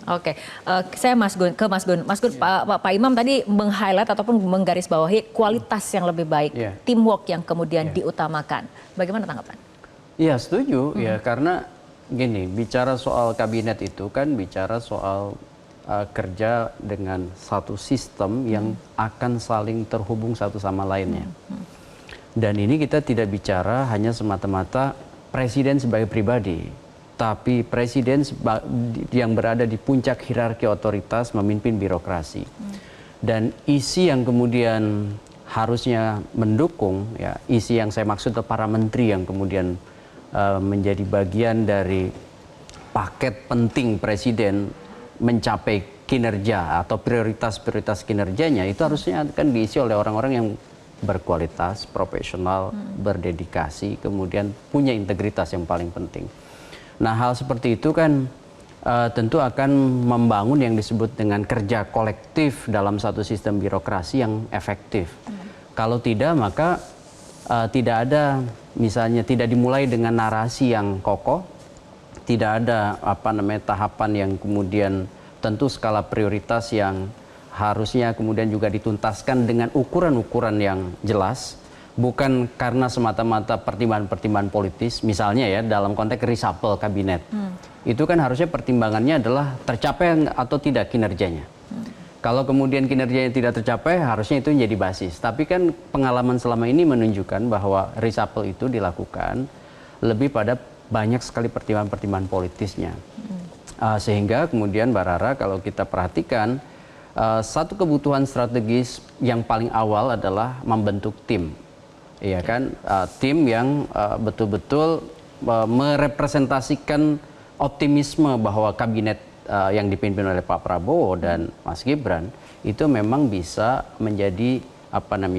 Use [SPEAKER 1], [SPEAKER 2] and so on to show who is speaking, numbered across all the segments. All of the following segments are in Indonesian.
[SPEAKER 1] Oke, saya Mas Gun, ke Mas Gun. Mas Gun, Pak Imam tadi meng-highlight ataupun menggarisbawahi kualitas yang lebih baik, teamwork yang kemudian diutamakan. Bagaimana tanggapan?
[SPEAKER 2] Iya, setuju ya, karena gini, bicara soal kabinet itu kan bicara soal kerja dengan satu sistem yang akan saling terhubung satu sama lainnya. Dan ini kita tidak bicara hanya semata-mata presiden sebagai pribadi, tapi presiden yang berada di puncak hierarki otoritas memimpin birokrasi. Dan isi yang kemudian harusnya mendukung, ya, isi yang saya maksud para menteri yang kemudian menjadi bagian dari paket penting presiden mencapai kinerja atau prioritas-prioritas kinerjanya, itu harusnya akan diisi oleh orang-orang yang berkualitas, profesional, berdedikasi, kemudian punya integritas yang paling penting. Nah, hal seperti itu kan tentu akan membangun yang disebut dengan kerja kolektif dalam satu sistem birokrasi yang efektif. Kalau tidak, maka tidak ada, misalnya tidak dimulai dengan narasi yang kokoh, tidak ada tahapan yang kemudian tentu skala prioritas yang harusnya kemudian juga dituntaskan dengan ukuran-ukuran yang jelas. Bukan karena semata-mata pertimbangan-pertimbangan politis, misalnya ya dalam konteks reshuffle kabinet. Itu kan harusnya pertimbangannya adalah tercapai atau tidak kinerjanya. Kalau kemudian kinerjanya tidak tercapai, harusnya itu menjadi basis. Tapi kan pengalaman selama ini menunjukkan bahwa reshuffle itu dilakukan lebih pada banyak sekali pertimbangan-pertimbangan politisnya. Sehingga kemudian Mbak Rara, kalau kita perhatikan, satu kebutuhan strategis yang paling awal adalah membentuk tim. Iya kan, tim yang betul-betul merepresentasikan optimisme bahwa kabinet yang dipimpin oleh Pak Prabowo dan Mas Gibran itu memang bisa menjadi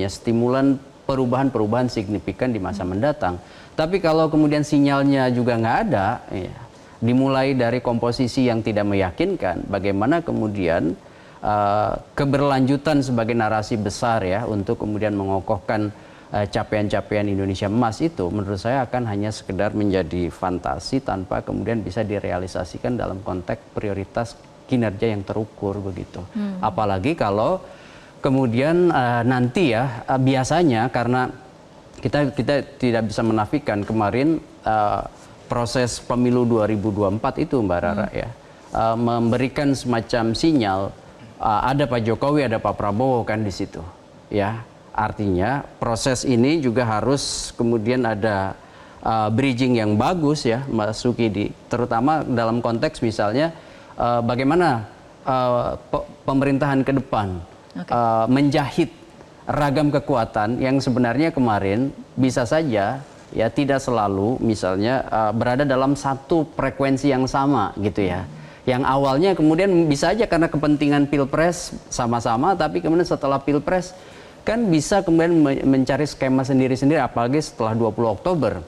[SPEAKER 2] stimulan perubahan-perubahan signifikan di masa mendatang. Tapi kalau kemudian sinyalnya juga nggak ada, ya, dimulai dari komposisi yang tidak meyakinkan, bagaimana kemudian keberlanjutan sebagai narasi besar ya untuk kemudian mengokohkan capaian-capaian Indonesia Emas itu menurut saya akan hanya sekedar menjadi fantasi tanpa kemudian bisa direalisasikan dalam konteks prioritas kinerja yang terukur begitu. Apalagi kalau kemudian nanti ya biasanya karena kita tidak bisa menafikan kemarin proses pemilu 2024 itu Mbak Rara ya memberikan semacam sinyal ada Pak Jokowi, ada Pak Prabowo kan di situ ya. Artinya proses ini juga harus kemudian ada bridging yang bagus ya Mbak Sukidi, terutama dalam konteks misalnya bagaimana pemerintahan ke depan menjahit ragam kekuatan yang sebenarnya kemarin bisa saja ya tidak selalu misalnya berada dalam satu frekuensi yang sama gitu ya. Yang awalnya kemudian bisa aja karena kepentingan pilpres sama-sama, tapi kemudian setelah pilpres kan bisa kemudian mencari skema sendiri-sendiri, apalagi setelah 20 Oktober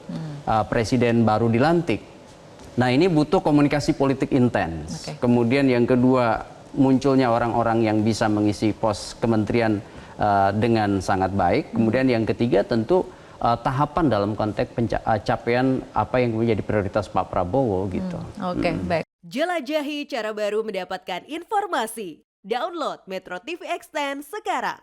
[SPEAKER 2] presiden baru dilantik. Nah, ini butuh komunikasi politik intens. Kemudian yang kedua, munculnya orang-orang yang bisa mengisi pos kementerian dengan sangat baik. Kemudian yang ketiga tentu tahapan dalam konteks capaian apa yang menjadi prioritas Pak Prabowo gitu.
[SPEAKER 1] Baik.
[SPEAKER 3] Jelajahi cara baru mendapatkan informasi. Download Metro TV Extend sekarang.